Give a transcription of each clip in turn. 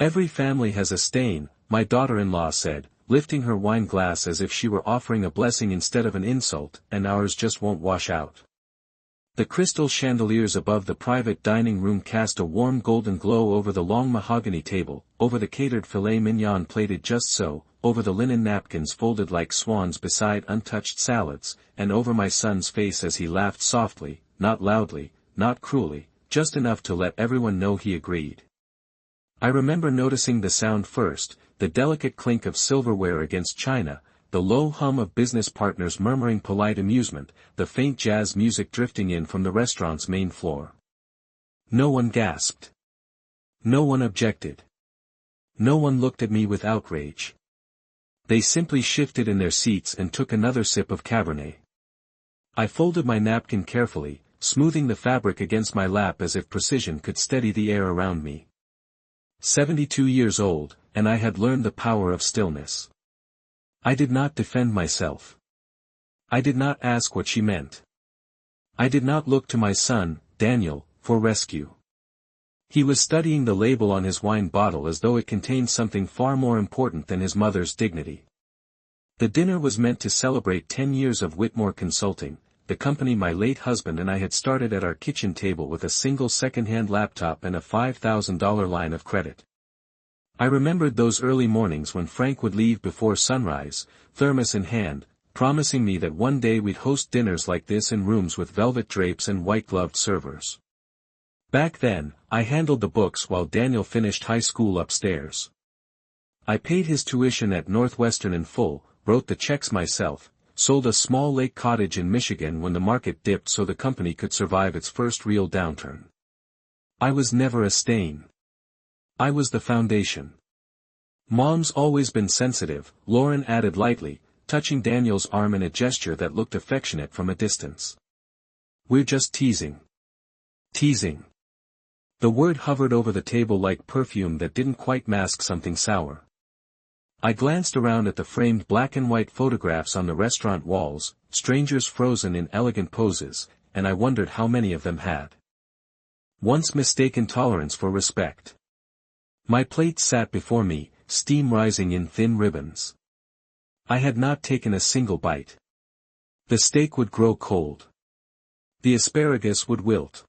Every family has a stain, my daughter-in-law said, lifting her wine glass as if she were offering a blessing instead of an insult, and ours just won't wash out. The crystal chandeliers above the private dining room cast a warm golden glow over the long mahogany table, over the catered filet mignon plated just so, over the linen napkins folded like swans beside untouched salads, and over my son's face as he laughed softly, not loudly, not cruelly, just enough to let everyone know he agreed. I remember noticing the sound first, the delicate clink of silverware against china, the low hum of business partners murmuring polite amusement, the faint jazz music drifting in from the restaurant's main floor. No one gasped. No one objected. No one looked at me with outrage. They simply shifted in their seats and took another sip of Cabernet. I folded my napkin carefully, smoothing the fabric against my lap as if precision could steady the air around me. 72 years old, and I had learned the power of stillness. I did not defend myself. I did not ask what she meant. I did not look to my son, Daniel, for rescue. He was studying the label on his wine bottle as though it contained something far more important than his mother's dignity. The dinner was meant to celebrate 10 years of Whitmore Consulting, the company my late husband and I had started at our kitchen table with a single second-hand laptop and a $5,000 line of credit. I remembered those early mornings when Frank would leave before sunrise, thermos in hand, promising me that one day we'd host dinners like this in rooms with velvet drapes and white-gloved servers. Back then, I handled the books while Daniel finished high school upstairs. I paid his tuition at Northwestern in full, wrote the checks myself, sold a small lake cottage in Michigan when the market dipped so the company could survive its first real downturn. I was never a stain. I was the foundation. Mom's always been sensitive, Lauren added lightly, touching Daniel's arm in a gesture that looked affectionate from a distance. We're just teasing. Teasing. The word hovered over the table like perfume that didn't quite mask something sour. I glanced around at the framed black and white photographs on the restaurant walls, strangers frozen in elegant poses, and I wondered how many of them had once mistaken tolerance for respect. My plate sat before me, steam rising in thin ribbons. I had not taken a single bite. The steak would grow cold. The asparagus would wilt.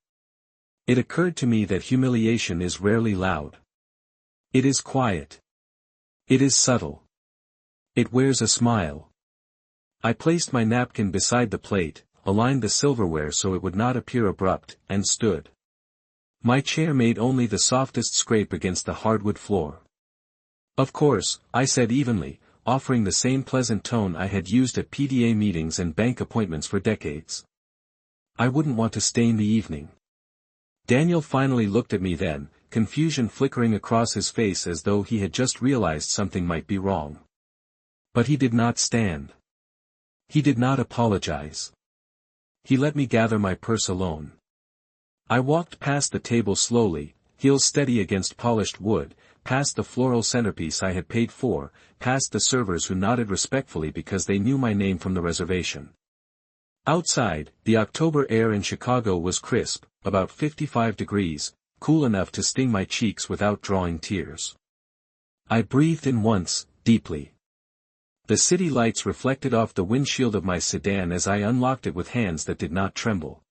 It occurred to me that humiliation is rarely loud. It is quiet. It is subtle. It wears a smile. I placed my napkin beside the plate, aligned the silverware so it would not appear abrupt, and stood. My chair made only the softest scrape against the hardwood floor. Of course, I said evenly, offering the same pleasant tone I had used at PDA meetings and bank appointments for decades. I wouldn't want to stain the evening. Daniel finally looked at me then, confusion flickering across his face as though he had just realized something might be wrong. But he did not stand. He did not apologize. He let me gather my purse alone. I walked past the table slowly, heels steady against polished wood, past the floral centerpiece I had paid for, past the servers who nodded respectfully because they knew my name from the reservation. Outside, the October air in Chicago was crisp, about 55 degrees, cool enough to sting my cheeks without drawing tears. I breathed in once, deeply. The city lights reflected off the windshield of my sedan as I unlocked it with hands that did not tremble.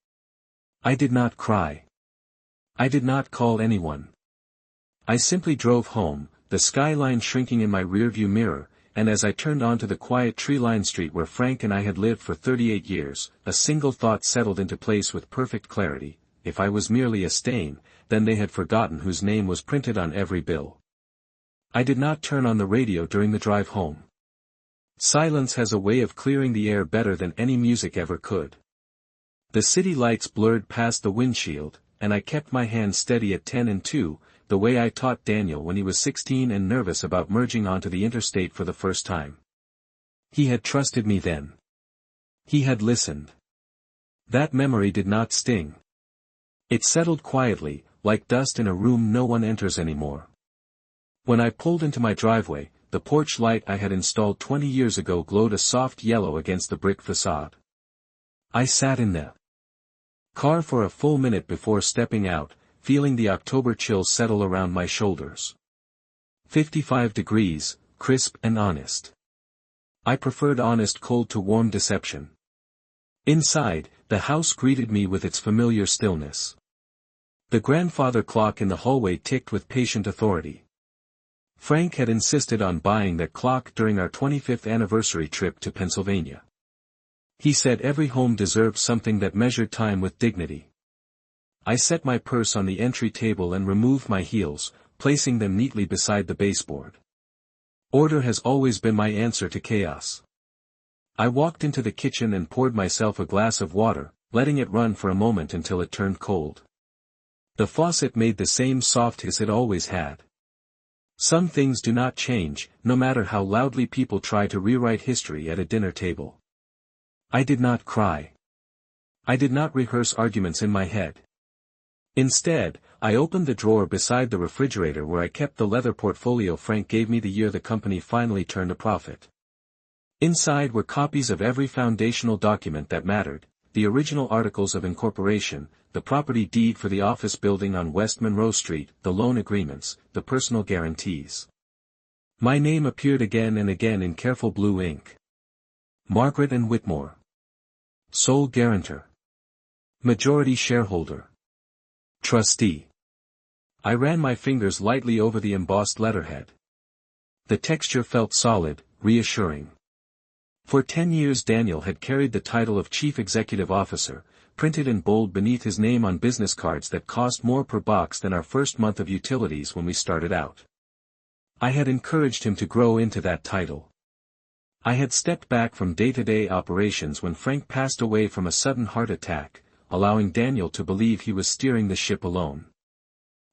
I did not cry. I did not call anyone. I simply drove home, the skyline shrinking in my rearview mirror, and as I turned onto the quiet tree-lined street where Frank and I had lived for 38 years, a single thought settled into place with perfect clarity: if I was merely a stain, then they had forgotten whose name was printed on every bill. I did not turn on the radio during the drive home. Silence has a way of clearing the air better than any music ever could. The city lights blurred past the windshield, and I kept my hand steady at 10 and 2, the way I taught Daniel when he was 16 and nervous about merging onto the interstate for the first time. He had trusted me then. He had listened. That memory did not sting. It settled quietly, like dust in a room no one enters anymore. When I pulled into my driveway, the porch light I had installed 20 years ago glowed a soft yellow against the brick facade. I sat in the car for a full minute before stepping out, feeling the October chill settle around my shoulders. 55 degrees, crisp and honest. I preferred honest cold to warm deception. Inside, the house greeted me with its familiar stillness. The grandfather clock in the hallway ticked with patient authority. Frank had insisted on buying that clock during our 25th anniversary trip to Pennsylvania. He said every home deserved something that measured time with dignity. I set my purse on the entry table and removed my heels, placing them neatly beside the baseboard. Order has always been my answer to chaos. I walked into the kitchen and poured myself a glass of water, letting it run for a moment until it turned cold. The faucet made the same soft hiss it always had. Some things do not change, no matter how loudly people try to rewrite history at a dinner table. I did not cry. I did not rehearse arguments in my head. Instead, I opened the drawer beside the refrigerator where I kept the leather portfolio Frank gave me the year the company finally turned a profit. Inside were copies of every foundational document that mattered, the original articles of incorporation, the property deed for the office building on West Monroe Street, the loan agreements, the personal guarantees. My name appeared again and again in careful blue ink. Margaret and Whitmore. Sole guarantor. Majority shareholder. Trustee. I ran my fingers lightly over the embossed letterhead. The texture felt solid, reassuring. For 10 years Daniel had carried the title of Chief Executive Officer, printed in bold beneath his name on business cards that cost more per box than our first month of utilities when we started out. I had encouraged him to grow into that title. I had stepped back from day-to-day operations when Frank passed away from a sudden heart attack, allowing Daniel to believe he was steering the ship alone.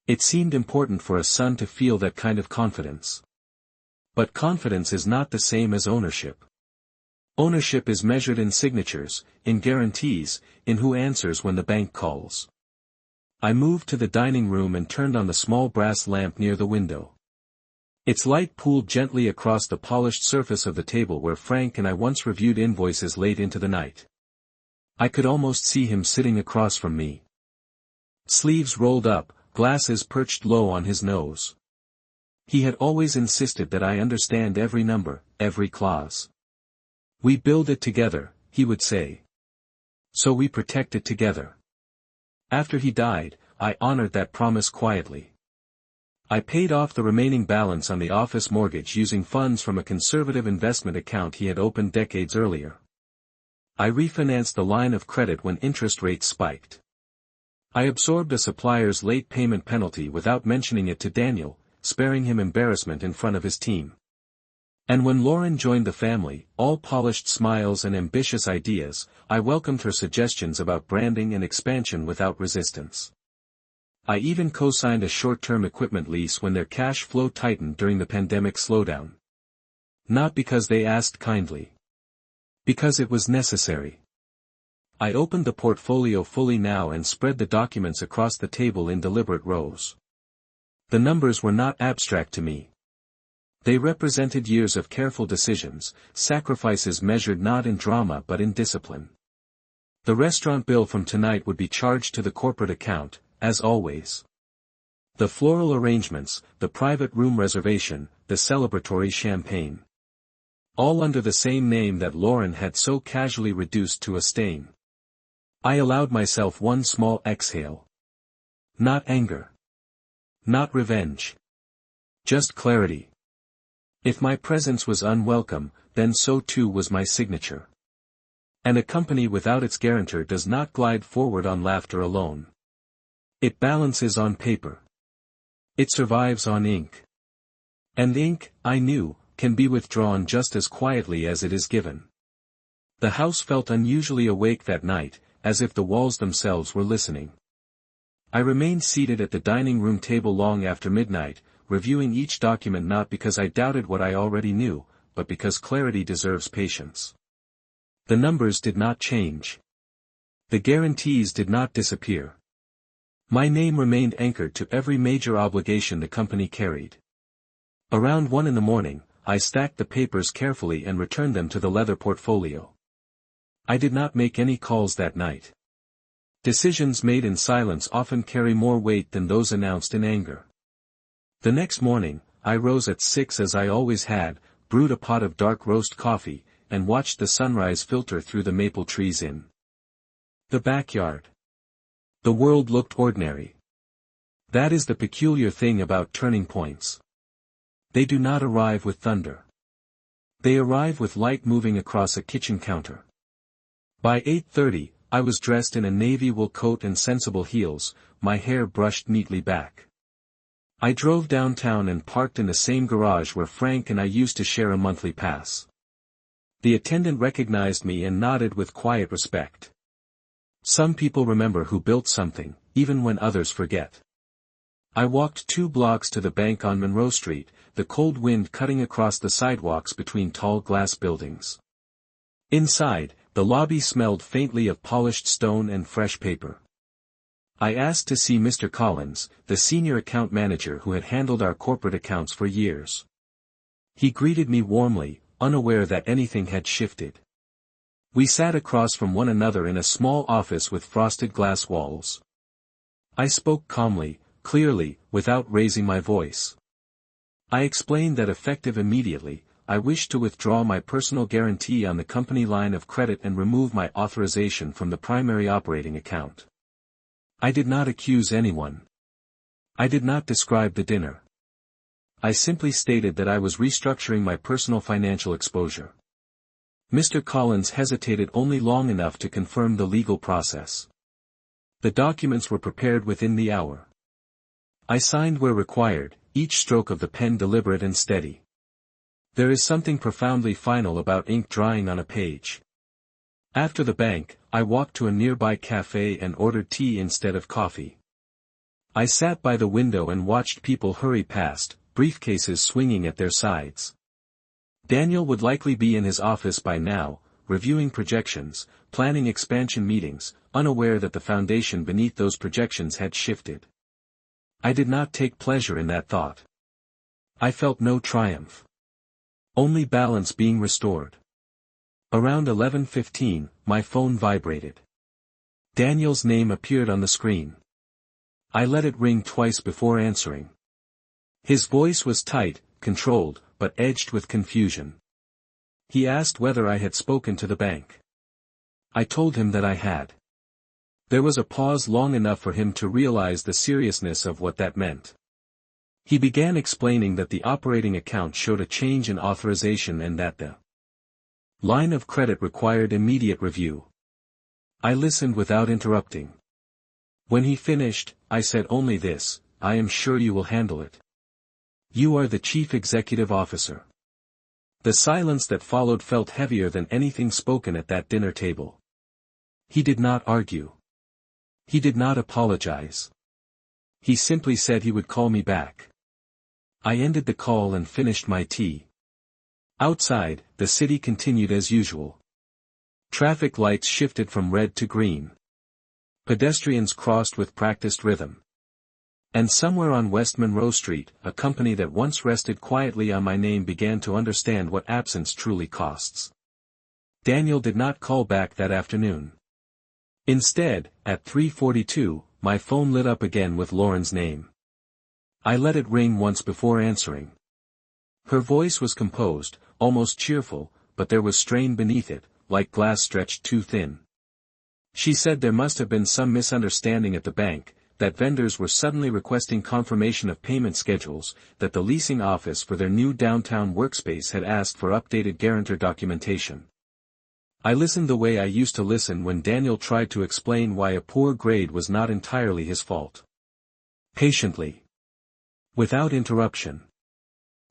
It seemed important for a son to feel that kind of confidence. But confidence is not the same as ownership. Ownership is measured in signatures, in guarantees, in who answers when the bank calls. I moved to the dining room and turned on the small brass lamp near the window. Its light pooled gently across the polished surface of the table where Frank and I once reviewed invoices late into the night. I could almost see him sitting across from me. Sleeves rolled up, glasses perched low on his nose. He had always insisted that I understand every number, every clause. We build it together, he would say. So we protect it together. After he died, I honored that promise quietly. I paid off the remaining balance on the office mortgage using funds from a conservative investment account he had opened decades earlier. I refinanced the line of credit when interest rates spiked. I absorbed a supplier's late payment penalty without mentioning it to Daniel, sparing him embarrassment in front of his team. And when Lauren joined the family, all polished smiles and ambitious ideas, I welcomed her suggestions about branding and expansion without resistance. I even co-signed a short-term equipment lease when their cash flow tightened during the pandemic slowdown. Not because they asked kindly. Because it was necessary. I opened the portfolio fully now and spread the documents across the table in deliberate rows. The numbers were not abstract to me. They represented years of careful decisions, sacrifices measured not in drama but in discipline. The restaurant bill from tonight would be charged to the corporate account, as always. The floral arrangements, the private room reservation, the celebratory champagne. All under the same name that Lauren had so casually reduced to a stain. I allowed myself one small exhale. Not anger. Not revenge. Just clarity. If my presence was unwelcome, then so too was my signature. And a company without its guarantor does not glide forward on laughter alone. It balances on paper. It survives on ink. And ink, I knew, can be withdrawn just as quietly as it is given. The house felt unusually awake that night, as if the walls themselves were listening. I remained seated at the dining room table long after midnight, reviewing each document not because I doubted what I already knew, but because clarity deserves patience. The numbers did not change. The guarantees did not disappear. My name remained anchored to every major obligation the company carried. Around 1 a.m, I stacked the papers carefully and returned them to the leather portfolio. I did not make any calls that night. Decisions made in silence often carry more weight than those announced in anger. The next morning, I rose at 6 as I always had, brewed a pot of dark roast coffee, and watched the sunrise filter through the maple trees in the backyard. The world looked ordinary. That is the peculiar thing about turning points. They do not arrive with thunder. They arrive with light moving across a kitchen counter. By 8:30, I was dressed in a navy wool coat and sensible heels, my hair brushed neatly back. I drove downtown and parked in the same garage where Frank and I used to share a monthly pass. The attendant recognized me and nodded with quiet respect. Some people remember who built something, even when others forget. I walked 2 blocks to the bank on Monroe Street, the cold wind cutting across the sidewalks between tall glass buildings. Inside, the lobby smelled faintly of polished stone and fresh paper. I asked to see Mr. Collins, the senior account manager who had handled our corporate accounts for years. He greeted me warmly, unaware that anything had shifted. We sat across from one another in a small office with frosted glass walls. I spoke calmly, clearly, without raising my voice. I explained that effective immediately, I wished to withdraw my personal guarantee on the company line of credit and remove my authorization from the primary operating account. I did not accuse anyone. I did not describe the dinner. I simply stated that I was restructuring my personal financial exposure. Mr. Collins hesitated only long enough to confirm the legal process. The documents were prepared within the hour. I signed where required, each stroke of the pen deliberate and steady. There is something profoundly final about ink drying on a page. After the bank, I walked to a nearby cafe and ordered tea instead of coffee. I sat by the window and watched people hurry past, briefcases swinging at their sides. Daniel would likely be in his office by now, reviewing projections, planning expansion meetings, unaware that the foundation beneath those projections had shifted. I did not take pleasure in that thought. I felt no triumph. Only balance being restored. Around 11:15, my phone vibrated. Daniel's name appeared on the screen. I let it ring twice before answering. His voice was tight, controlled, but edged with confusion. He asked whether I had spoken to the bank. I told him that I had. There was a pause long enough for him to realize the seriousness of what that meant. He began explaining that the operating account showed a change in authorization and that the line of credit required immediate review. I listened without interrupting. When he finished, I said only this: I am sure you will handle it. You are the chief executive officer. The silence that followed felt heavier than anything spoken at that dinner table. He did not argue. He did not apologize. He simply said he would call me back. I ended the call and finished my tea. Outside, the city continued as usual. Traffic lights shifted from red to green. Pedestrians crossed with practiced rhythm. And somewhere on West Monroe Street, a company that once rested quietly on my name began to understand what absence truly costs. Daniel did not call back that afternoon. Instead, at 3:42, my phone lit up again with Lauren's name. I let it ring once before answering. Her voice was composed, almost cheerful, but there was strain beneath it, like glass stretched too thin. She said there must have been some misunderstanding at the bank, that vendors were suddenly requesting confirmation of payment schedules, that the leasing office for their new downtown workspace had asked for updated guarantor documentation. I listened the way I used to listen when Daniel tried to explain why a poor grade was not entirely his fault. Patiently. Without interruption.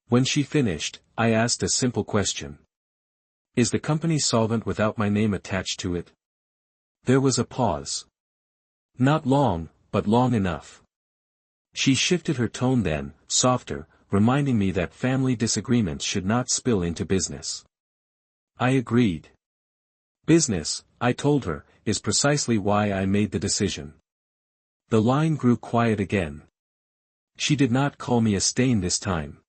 When she finished, I asked a simple question. Is the company solvent without my name attached to it? There was a pause. Not long, but long enough. She shifted her tone then, softer, reminding me that family disagreements should not spill into business. I agreed. Business, I told her, is precisely why I made the decision. The line grew quiet again. She did not call me a stain this time.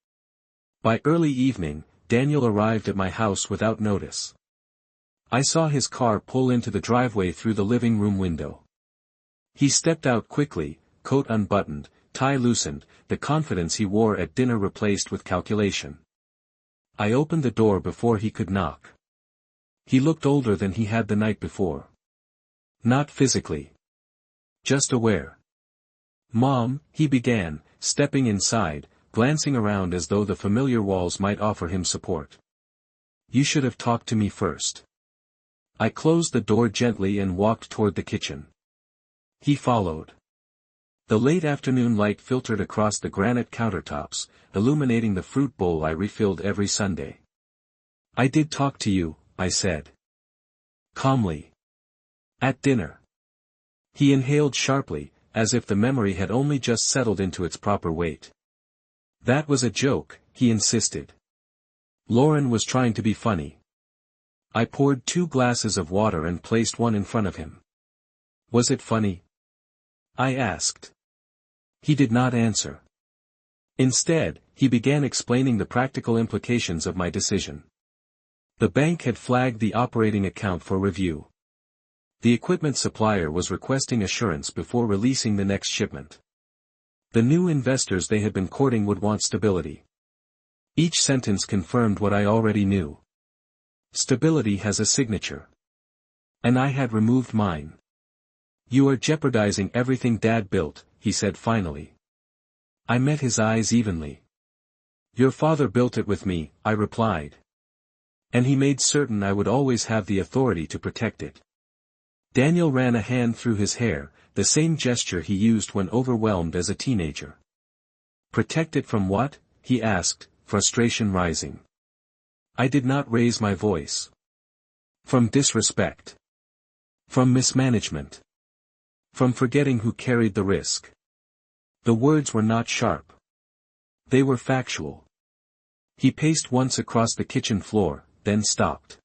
By early evening, Daniel arrived at my house without notice. I saw his car pull into the driveway through the living room window. He stepped out quickly, coat unbuttoned, tie loosened, the confidence he wore at dinner replaced with calculation. I opened the door before he could knock. He looked older than he had the night before. Not physically. Just aware. "Mom," he began, stepping inside, glancing around as though the familiar walls might offer him support. "You should have talked to me first." I closed the door gently and walked toward the kitchen. He followed. The late afternoon light filtered across the granite countertops, illuminating the fruit bowl I refilled every Sunday. "I did talk to you," I said. Calmly. "At dinner." He inhaled sharply, as if the memory had only just settled into its proper weight. "That was a joke," he insisted. Lauren was trying to be funny. I poured 2 glasses of water and placed one in front of him. "Was it funny?" I asked. He did not answer. Instead, he began explaining the practical implications of my decision. The bank had flagged the operating account for review. The equipment supplier was requesting assurance before releasing the next shipment. The new investors they had been courting would want stability. Each sentence confirmed what I already knew. Stability has a signature. And I had removed mine. "You are jeopardizing everything Dad built," he said finally. I met his eyes evenly. "Your father built it with me," I replied. "And he made certain I would always have the authority to protect it." Daniel ran a hand through his hair, the same gesture he used when overwhelmed as a teenager. "Protect it from what?" he asked, frustration rising. I did not raise my voice. "From disrespect. From mismanagement. From forgetting who carried the risk." The words were not sharp. They were factual. He paced once across the kitchen floor, then stopped.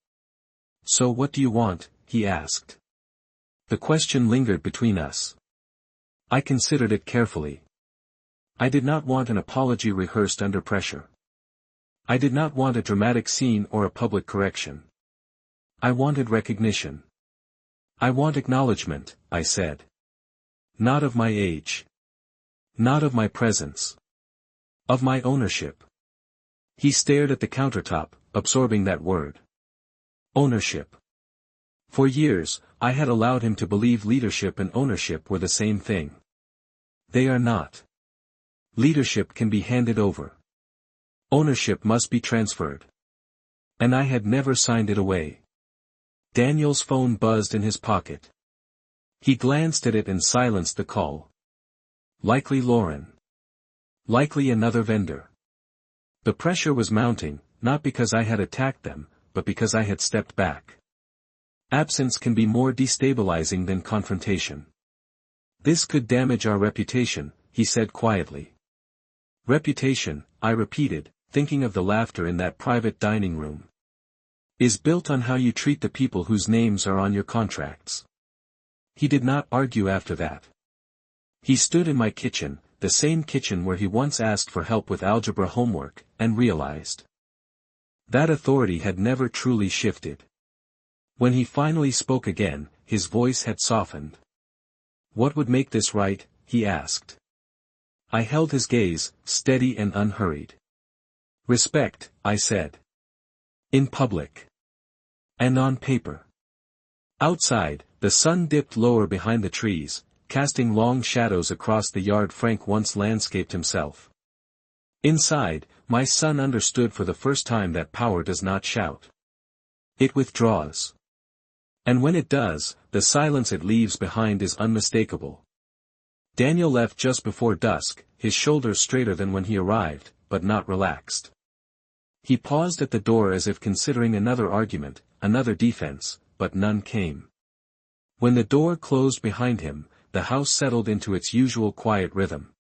"So what do you want?" he asked. The question lingered between us. I considered it carefully. I did not want an apology rehearsed under pressure. I did not want a dramatic scene or a public correction. I wanted recognition. "I want acknowledgment," I said. "Not of my age. Not of my presence. Of my ownership." He stared at the countertop, absorbing that word. Ownership. For years, I had allowed him to believe leadership and ownership were the same thing. They are not. Leadership can be handed over. Ownership must be transferred. And I had never signed it away. Daniel's phone buzzed in his pocket. He glanced at it and silenced the call. Likely Lauren. Likely another vendor. The pressure was mounting, not because I had attacked them, but because I had stepped back. Absence can be more destabilizing than confrontation. "This could damage our reputation," he said quietly. "Reputation," I repeated, thinking of the laughter in that private dining room. "Is built on how you treat the people whose names are on your contracts." He did not argue after that. He stood in my kitchen, the same kitchen where he once asked for help with algebra homework, and realized that authority had never truly shifted. When he finally spoke again, his voice had softened. "What would make this right?" he asked. I held his gaze, steady and unhurried. "Respect," I said. "In public. And on paper." Outside, the sun dipped lower behind the trees, casting long shadows across the yard Frank once landscaped himself. Inside, my son understood for the first time that power does not shout. It withdraws. And when it does, the silence it leaves behind is unmistakable. Daniel left just before dusk, his shoulders straighter than when he arrived, but not relaxed. He paused at the door as if considering another argument, another defense, but none came. When the door closed behind him, the house settled into its usual quiet rhythm.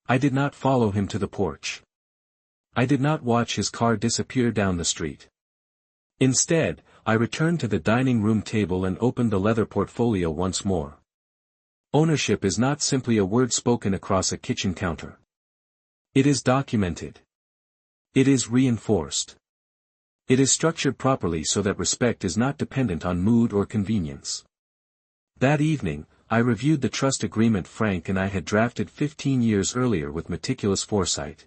I did not follow him to the porch. I did not watch his car disappear down the street. Instead, I returned to the dining room table and opened the leather portfolio once more. Ownership is not simply a word spoken across a kitchen counter. It is documented. It is reinforced. It is structured properly so that respect is not dependent on mood or convenience. That evening, I reviewed the trust agreement Frank and I had drafted 15 years earlier with meticulous foresight.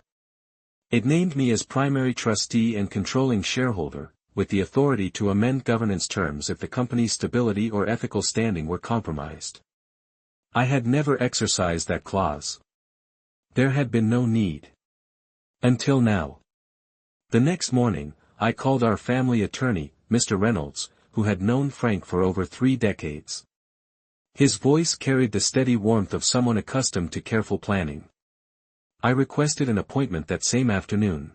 It named me as primary trustee and controlling shareholder, with the authority to amend governance terms if the company's stability or ethical standing were compromised. I had never exercised that clause. There had been no need. Until now. The next morning, I called our family attorney, Mr. Reynolds, who had known Frank for over 3 decades. His voice carried the steady warmth of someone accustomed to careful planning. I requested an appointment that same afternoon.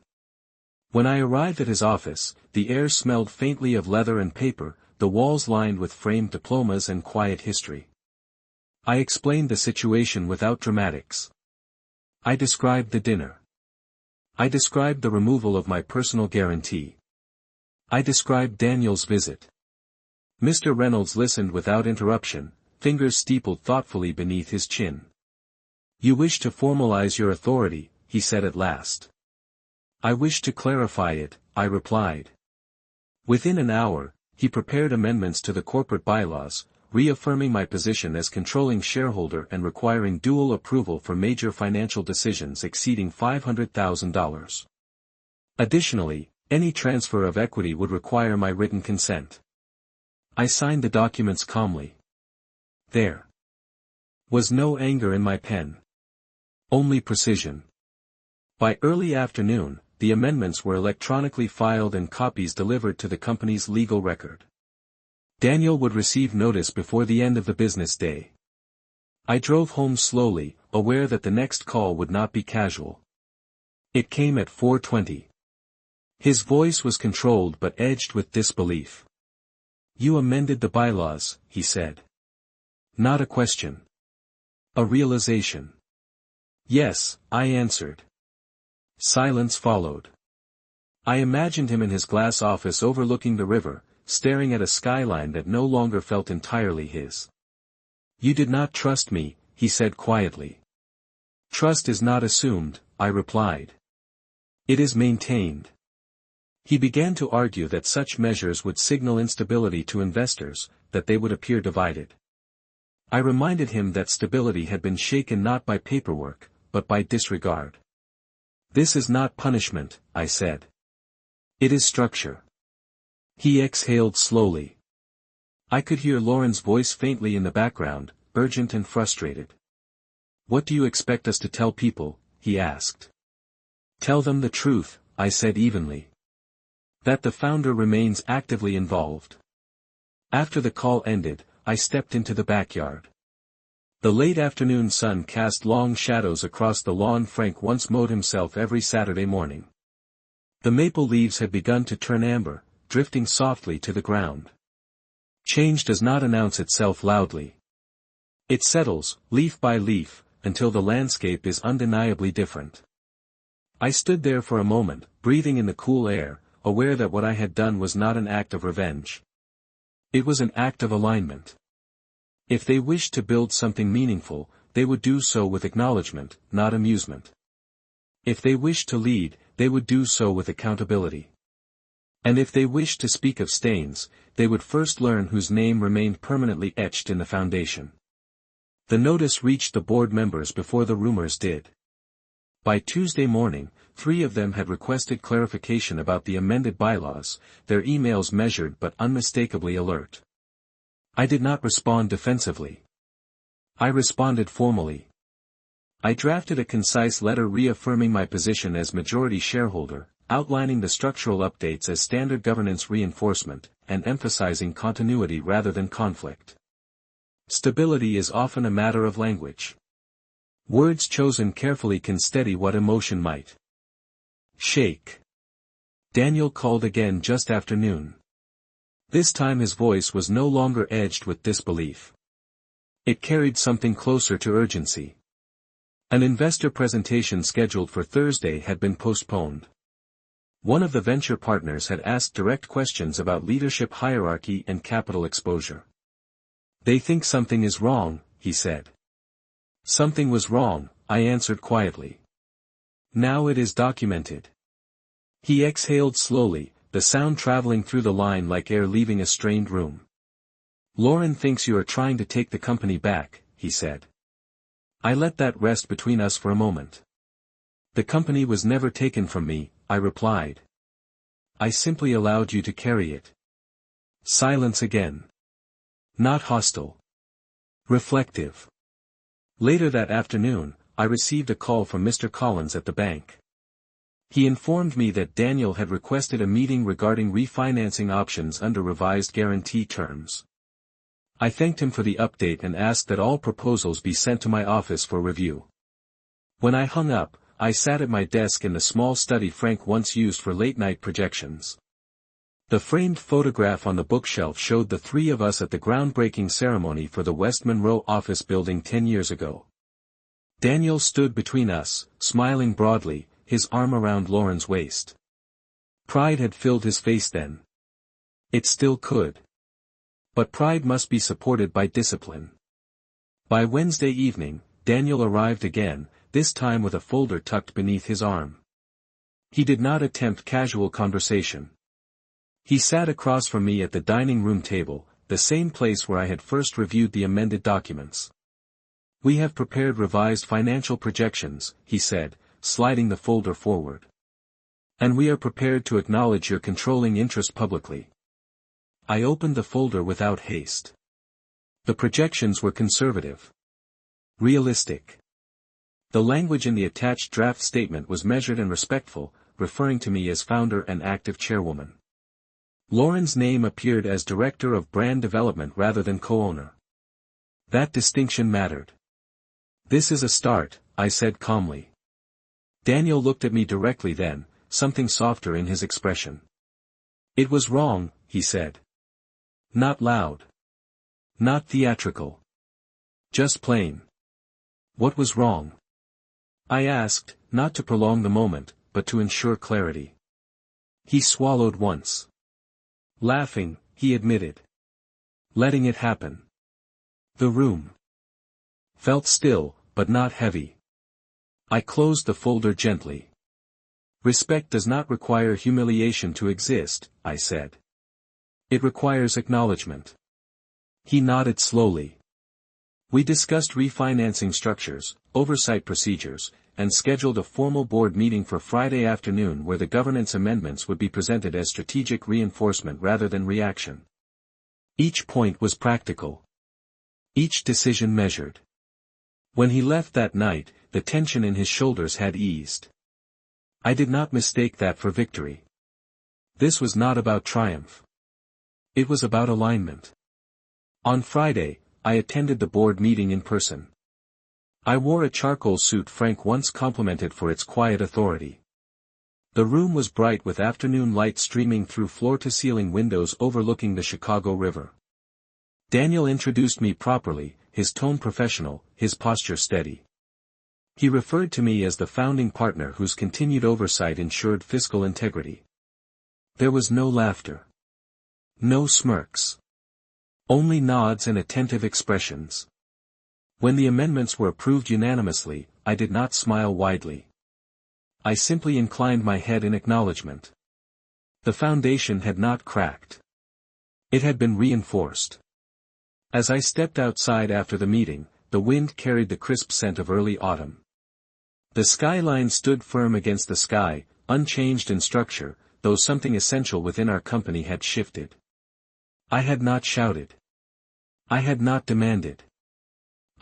When I arrived at his office, the air smelled faintly of leather and paper, the walls lined with framed diplomas and quiet history. I explained the situation without dramatics. I described the dinner. I described the removal of my personal guarantee. I described Daniel's visit. Mr. Reynolds listened without interruption, fingers steepled thoughtfully beneath his chin. "You wish to formalize your authority," he said at last. "I wish to clarify it," I replied. Within an hour, he prepared amendments to the corporate bylaws, reaffirming my position as controlling shareholder and requiring dual approval for major financial decisions exceeding $500,000. Additionally, any transfer of equity would require my written consent. I signed the documents calmly. There was no anger in my pen. Only precision. By early afternoon, the amendments were electronically filed and copies delivered to the company's legal record. Daniel would receive notice before the end of the business day. I drove home slowly, aware that the next call would not be casual. It came at 4:20. His voice was controlled but edged with disbelief. "You amended the bylaws," he said. Not a question. A realization. "Yes," I answered. Silence followed. I imagined him in his glass office overlooking the river, staring at a skyline that no longer felt entirely his. "You did not trust me," he said quietly. "Trust is not assumed," I replied. "It is maintained." He began to argue that such measures would signal instability to investors, that they would appear divided. I reminded him that stability had been shaken not by paperwork, but by disregard. "This is not punishment," I said. "It is structure." He exhaled slowly. I could hear Lauren's voice faintly in the background, urgent and frustrated. "What do you expect us to tell people?" he asked. "Tell them the truth," I said evenly. "That the founder remains actively involved." After the call ended, I stepped into the backyard. The late afternoon sun cast long shadows across the lawn Frank once mowed himself every Saturday morning. The maple leaves had begun to turn amber, drifting softly to the ground. Change does not announce itself loudly. It settles, leaf by leaf, until the landscape is undeniably different. I stood there for a moment, breathing in the cool air, aware that what I had done was not an act of revenge. It was an act of alignment. If they wished to build something meaningful, they would do so with acknowledgment, not amusement. If they wished to lead, they would do so with accountability. And if they wished to speak of stains, they would first learn whose name remained permanently etched in the foundation. The notice reached the board members before the rumors did. By Tuesday morning, 3 of them had requested clarification about the amended bylaws, their emails measured but unmistakably alert. I did not respond defensively. I responded formally. I drafted a concise letter reaffirming my position as majority shareholder, outlining the structural updates as standard governance reinforcement, and emphasizing continuity rather than conflict. Stability is often a matter of language. Words chosen carefully can steady what emotion might shake. Daniel called again just after noon. This time his voice was no longer edged with disbelief. It carried something closer to urgency. An investor presentation scheduled for Thursday had been postponed. One of the venture partners had asked direct questions about leadership hierarchy and capital exposure. "They think something is wrong," he said. "Something was wrong," I answered quietly. "Now it is documented." He exhaled slowly, the sound traveling through the line like air leaving a strained room. "Lauren thinks you are trying to take the company back," he said. I let that rest between us for a moment. "The company was never taken from me," I replied. "I simply allowed you to carry it." Silence again. Not hostile. Reflective. Later that afternoon, I received a call from Mr. Collins at the bank. He informed me that Daniel had requested a meeting regarding refinancing options under revised guarantee terms. I thanked him for the update and asked that all proposals be sent to my office for review. When I hung up, I sat at my desk in the small study Frank once used for late-night projections. The framed photograph on the bookshelf showed the three of us at the groundbreaking ceremony for the West Monroe office building 10 years ago. Daniel stood between us, smiling broadly, his arm around Lauren's waist. Pride had filled his face then. It still could. But pride must be supported by discipline. By Wednesday evening, Daniel arrived again, this time with a folder tucked beneath his arm. He did not attempt casual conversation. He sat across from me at the dining room table, the same place where I had first reviewed the amended documents. "We have prepared revised financial projections," he said, sliding the folder forward. "And we are prepared to acknowledge your controlling interest publicly." I opened the folder without haste. The projections were conservative. Realistic. The language in the attached draft statement was measured and respectful, referring to me as founder and active chairwoman. Lauren's name appeared as director of brand development rather than co-owner. That distinction mattered. "This is a start," I said calmly. Daniel looked at me directly then, something softer in his expression. "It was wrong," he said. Not loud. Not theatrical. Just plain. What was wrong? I asked, not to prolong the moment, but to ensure clarity. He swallowed once. Laughing, he admitted. Letting it happen. The room felt still, but not heavy. I closed the folder gently. "Respect does not require humiliation to exist," I said. "It requires acknowledgment." He nodded slowly. We discussed refinancing structures, oversight procedures, and scheduled a formal board meeting for Friday afternoon where the governance amendments would be presented as strategic reinforcement rather than reaction. Each point was practical. Each decision measured. When he left that night, the tension in his shoulders had eased. I did not mistake that for victory. This was not about triumph. It was about alignment. On Friday, I attended the board meeting in person. I wore a charcoal suit Frank once complimented for its quiet authority. The room was bright with afternoon light streaming through floor-to-ceiling windows overlooking the Chicago River. Daniel introduced me properly, his tone professional, his posture steady. He referred to me as the founding partner whose continued oversight ensured fiscal integrity. There was no laughter. No smirks. Only nods and attentive expressions. When the amendments were approved unanimously, I did not smile widely. I simply inclined my head in acknowledgment. The foundation had not cracked. It had been reinforced. As I stepped outside after the meeting, the wind carried the crisp scent of early autumn. The skyline stood firm against the sky, unchanged in structure, though something essential within our company had shifted. I had not shouted. I had not demanded.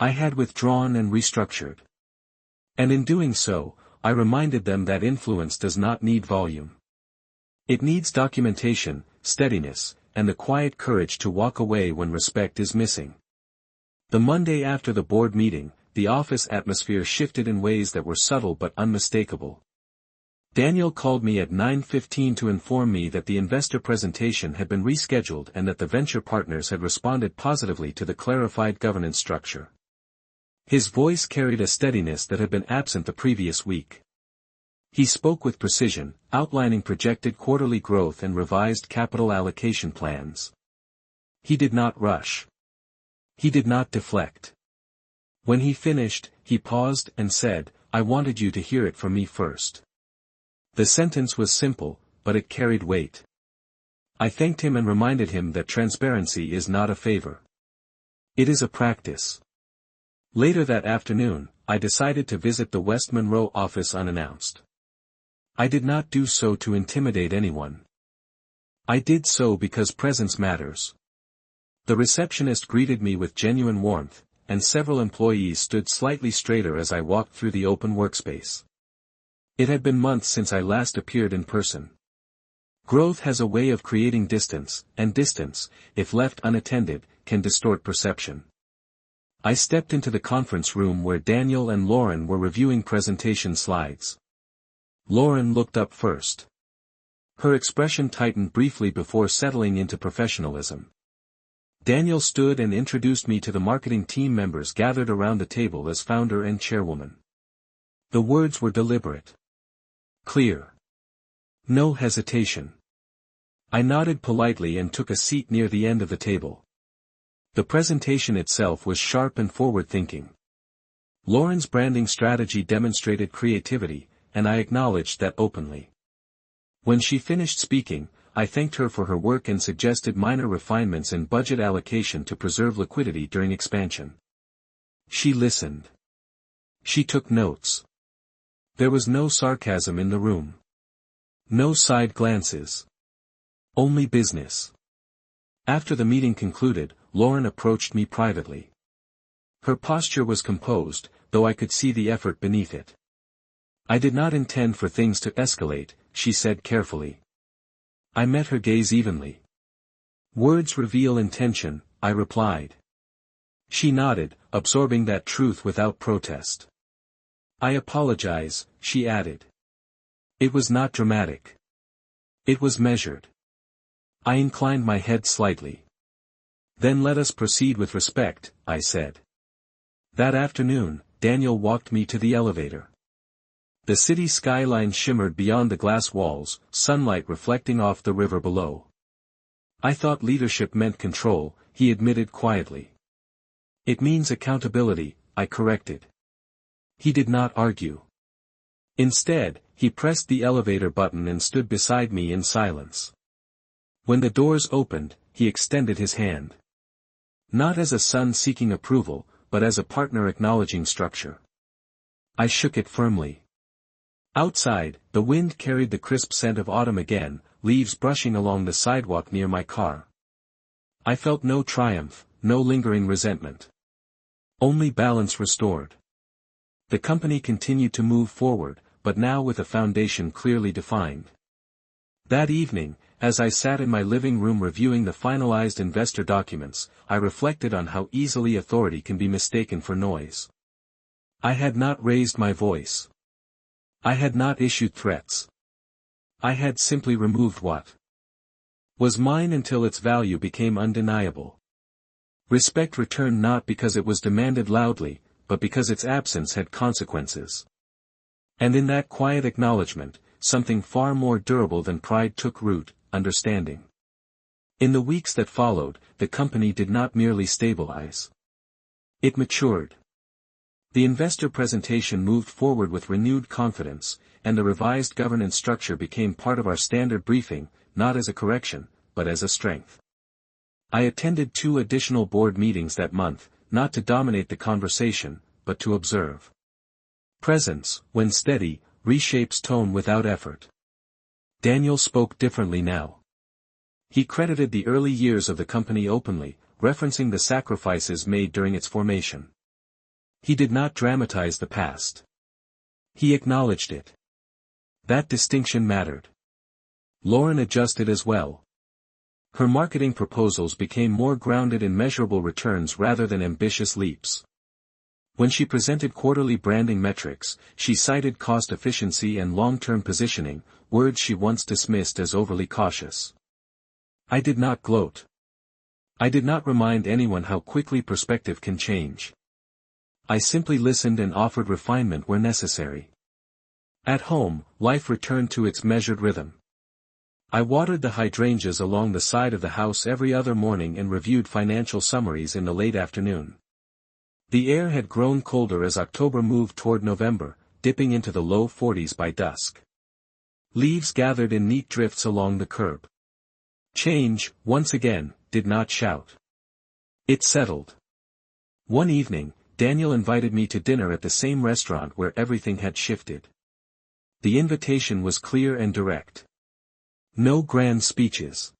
I had withdrawn and restructured. And in doing so, I reminded them that influence does not need volume. It needs documentation, steadiness, and the quiet courage to walk away when respect is missing. The Monday after the board meeting, the office atmosphere shifted in ways that were subtle but unmistakable. Daniel called me at 9:15 to inform me that the investor presentation had been rescheduled and that the venture partners had responded positively to the clarified governance structure. His voice carried a steadiness that had been absent the previous week. He spoke with precision, outlining projected quarterly growth and revised capital allocation plans. He did not rush. He did not deflect. When he finished, he paused and said, "I wanted you to hear it from me first." The sentence was simple, but it carried weight. I thanked him and reminded him that transparency is not a favor. It is a practice. Later that afternoon, I decided to visit the West Monroe office unannounced. I did not do so to intimidate anyone. I did so because presence matters. The receptionist greeted me with genuine warmth, and several employees stood slightly straighter as I walked through the open workspace. It had been months since I last appeared in person. Growth has a way of creating distance, and distance, if left unattended, can distort perception. I stepped into the conference room where Daniel and Lauren were reviewing presentation slides. Lauren looked up first. Her expression tightened briefly before settling into professionalism. Daniel stood and introduced me to the marketing team members gathered around the table as founder and chairwoman. The words were deliberate. Clear. No hesitation. I nodded politely and took a seat near the end of the table. The presentation itself was sharp and forward-thinking. Lauren's branding strategy demonstrated creativity, and I acknowledged that openly. When she finished speaking, I thanked her for her work and suggested minor refinements in budget allocation to preserve liquidity during expansion. She listened. She took notes. There was no sarcasm in the room. No side glances. Only business. After the meeting concluded, Lauren approached me privately. Her posture was composed, though I could see the effort beneath it. I did not intend for things to escalate, she said carefully. I met her gaze evenly. Words reveal intention, I replied. She nodded, absorbing that truth without protest. I apologize, she added. It was not dramatic. It was measured. I inclined my head slightly. Then let us proceed with respect, I said. That afternoon, Daniel walked me to the elevator. The city skyline shimmered beyond the glass walls, sunlight reflecting off the river below. I thought leadership meant control, he admitted quietly. It means accountability, I corrected. He did not argue. Instead, he pressed the elevator button and stood beside me in silence. When the doors opened, he extended his hand. Not as a son seeking approval, but as a partner acknowledging structure. I shook it firmly. Outside, the wind carried the crisp scent of autumn again, leaves brushing along the sidewalk near my car. I felt no triumph, no lingering resentment. Only balance restored. The company continued to move forward, but now with a foundation clearly defined. That evening, as I sat in my living room reviewing the finalized investor documents, I reflected on how easily authority can be mistaken for noise. I had not raised my voice. I had not issued threats. I had simply removed what was mine until its value became undeniable. Respect returned not because it was demanded loudly, but because its absence had consequences. And in that quiet acknowledgment, something far more durable than pride took root, understanding. In the weeks that followed, the company did not merely stabilize. It matured. The investor presentation moved forward with renewed confidence, and the revised governance structure became part of our standard briefing, not as a correction, but as a strength. I attended 2 additional board meetings that month, not to dominate the conversation, but to observe. Presence, when steady, reshapes tone without effort. Daniel spoke differently now. He credited the early years of the company openly, referencing the sacrifices made during its formation. He did not dramatize the past. He acknowledged it. That distinction mattered. Lauren adjusted as well. Her marketing proposals became more grounded in measurable returns rather than ambitious leaps. When she presented quarterly branding metrics, she cited cost efficiency and long-term positioning, words she once dismissed as overly cautious. I did not gloat. I did not remind anyone how quickly perspective can change. I simply listened and offered refinement where necessary. At home, life returned to its measured rhythm. I watered the hydrangeas along the side of the house every other morning and reviewed financial summaries in the late afternoon. The air had grown colder as October moved toward November, dipping into the low 40s by dusk. Leaves gathered in neat drifts along the curb. Change, once again, did not shout. It settled. One evening, Daniel invited me to dinner at the same restaurant where everything had shifted. The invitation was clear and direct. No grand speeches.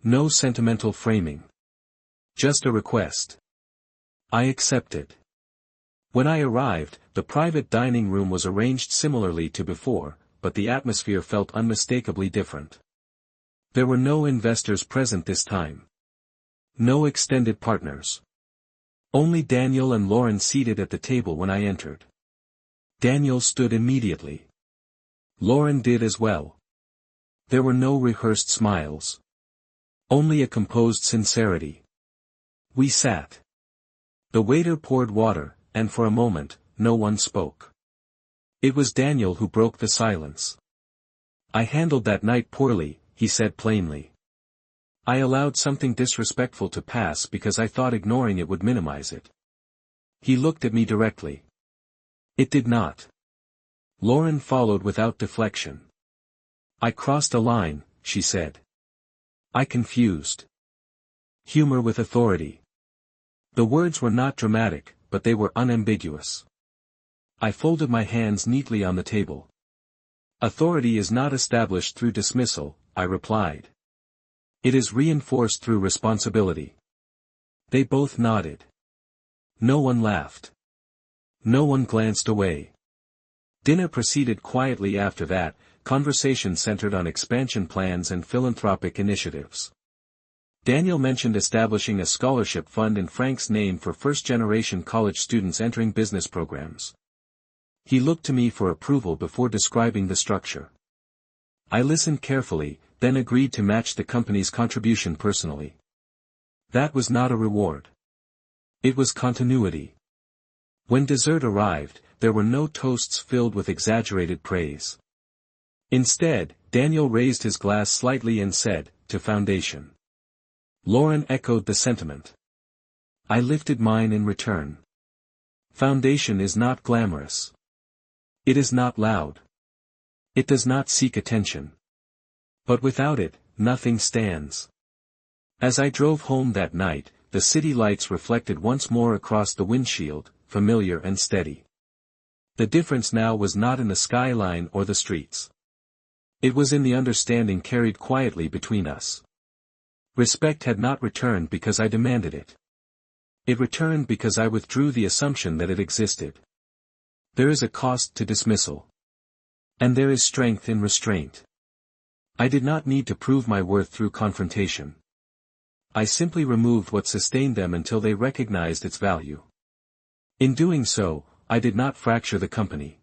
No sentimental framing. Just a request. I accepted. When I arrived, the private dining room was arranged similarly to before, but the atmosphere felt unmistakably different. There were no investors present this time. No extended partners. Only Daniel and Lauren seated at the table when I entered. Daniel stood immediately. Lauren did as well. There were no rehearsed smiles. Only a composed sincerity. We sat. The waiter poured water, and for a moment, no one spoke. It was Daniel who broke the silence. I handled that night poorly, he said plainly. I allowed something disrespectful to pass because I thought ignoring it would minimize it. He looked at me directly. It did not. Lauren followed without deflection. I crossed a line, she said. I confused. Humor with authority. The words were not dramatic, but they were unambiguous. I folded my hands neatly on the table. Authority is not established through dismissal, I replied. It is reinforced through responsibility. They both nodded. No one laughed. No one glanced away. Dinner proceeded quietly after that, conversation centered on expansion plans and philanthropic initiatives. Daniel mentioned establishing a scholarship fund in Frank's name for first-generation college students entering business programs. He looked to me for approval before describing the structure. I listened carefully, then agreed to match the company's contribution personally. That was not a reward. It was continuity. When dessert arrived, there were no toasts filled with exaggerated praise. Instead, Daniel raised his glass slightly and said, "To Foundation." Lauren echoed the sentiment. I lifted mine in return. Foundation is not glamorous. It is not loud. It does not seek attention. But without it, nothing stands. As I drove home that night, the city lights reflected once more across the windshield, familiar and steady. The difference now was not in the skyline or the streets. It was in the understanding carried quietly between us. Respect had not returned because I demanded it. It returned because I withdrew the assumption that it existed. There is a cost to dismissal. And there is strength in restraint. I did not need to prove my worth through confrontation. I simply removed what sustained them until they recognized its value. In doing so, I did not fracture the company.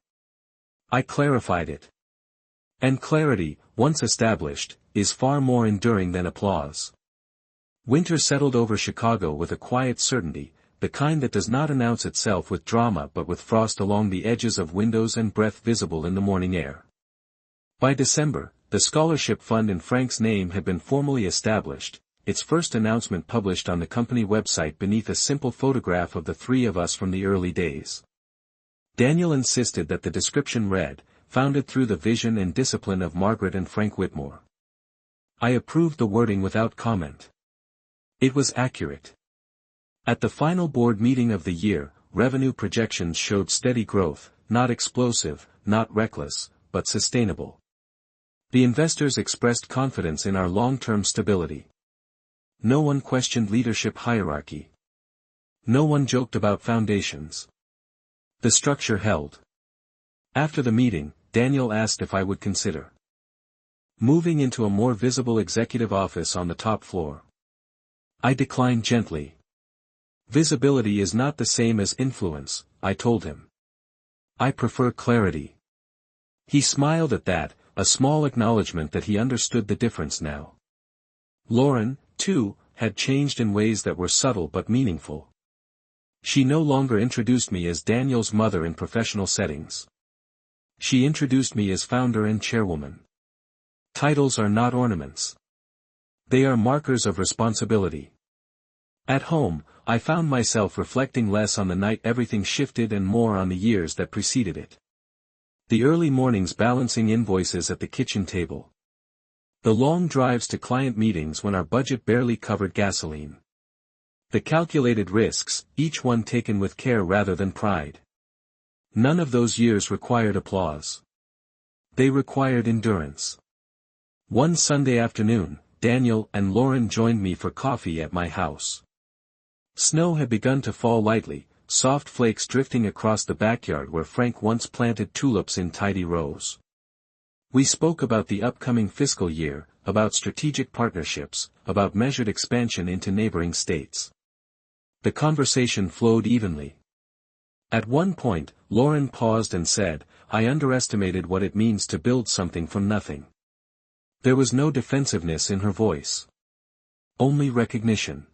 I clarified it. And clarity, once established, is far more enduring than applause. Winter settled over Chicago with a quiet certainty, the kind that does not announce itself with drama but with frost along the edges of windows and breath visible in the morning air. By December, the scholarship fund in Frank's name had been formally established, its first announcement published on the company website beneath a simple photograph of the three of us from the early days. Daniel insisted that the description read, "Founded through the vision and discipline of Margaret and Frank Whitmore." I approved the wording without comment. It was accurate. At the final board meeting of the year, revenue projections showed steady growth, not explosive, not reckless, but sustainable. The investors expressed confidence in our long-term stability. No one questioned leadership hierarchy. No one joked about foundations. The structure held. After the meeting, Daniel asked if I would consider moving into a more visible executive office on the top floor. I declined gently. Visibility is not the same as influence, I told him. I prefer clarity. He smiled at that, a small acknowledgement that he understood the difference now. Lauren, too, had changed in ways that were subtle but meaningful. She no longer introduced me as Daniel's mother in professional settings. She introduced me as founder and chairwoman. Titles are not ornaments. They are markers of responsibility. At home, I found myself reflecting less on the night everything shifted and more on the years that preceded it. The early mornings balancing invoices at the kitchen table. The long drives to client meetings when our budget barely covered gasoline. The calculated risks, each one taken with care rather than pride. None of those years required applause. They required endurance. One Sunday afternoon, Daniel and Lauren joined me for coffee at my house. Snow had begun to fall lightly, soft flakes drifting across the backyard where Frank once planted tulips in tidy rows. We spoke about the upcoming fiscal year, about strategic partnerships, about measured expansion into neighboring states. The conversation flowed evenly. At one point, Lauren paused and said, "I underestimated what it means to build something from nothing." There was no defensiveness in her voice. Only recognition.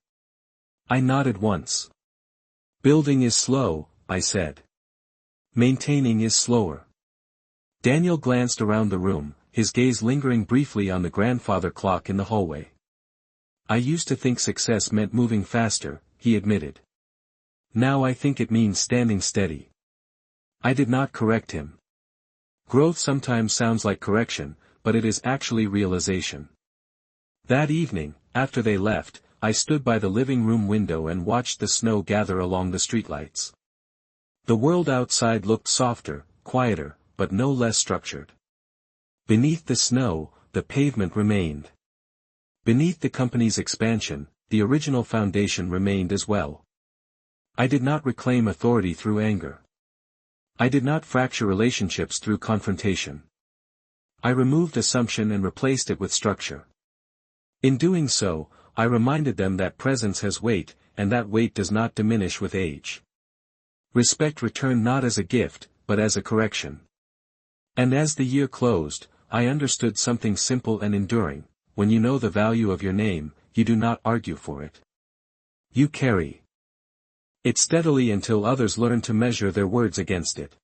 I nodded once. Building is slow, I said. Maintaining is slower. Daniel glanced around the room, his gaze lingering briefly on the grandfather clock in the hallway. I used to think success meant moving faster, he admitted. Now I think it means standing steady. I did not correct him. Growth sometimes sounds like correction, but it is actually realization. That evening, after they left, I stood by the living room window and watched the snow gather along the streetlights. The world outside looked softer, quieter, but no less structured. Beneath the snow, the pavement remained. Beneath the company's expansion, the original foundation remained as well. I did not reclaim authority through anger. I did not fracture relationships through confrontation. I removed assumption and replaced it with structure. In doing so, I reminded them that presence has weight, and that weight does not diminish with age. Respect returned not as a gift, but as a correction. And as the year closed, I understood something simple and enduring: when you know the value of your name, you do not argue for it. You carry it steadily until others learn to measure their words against it.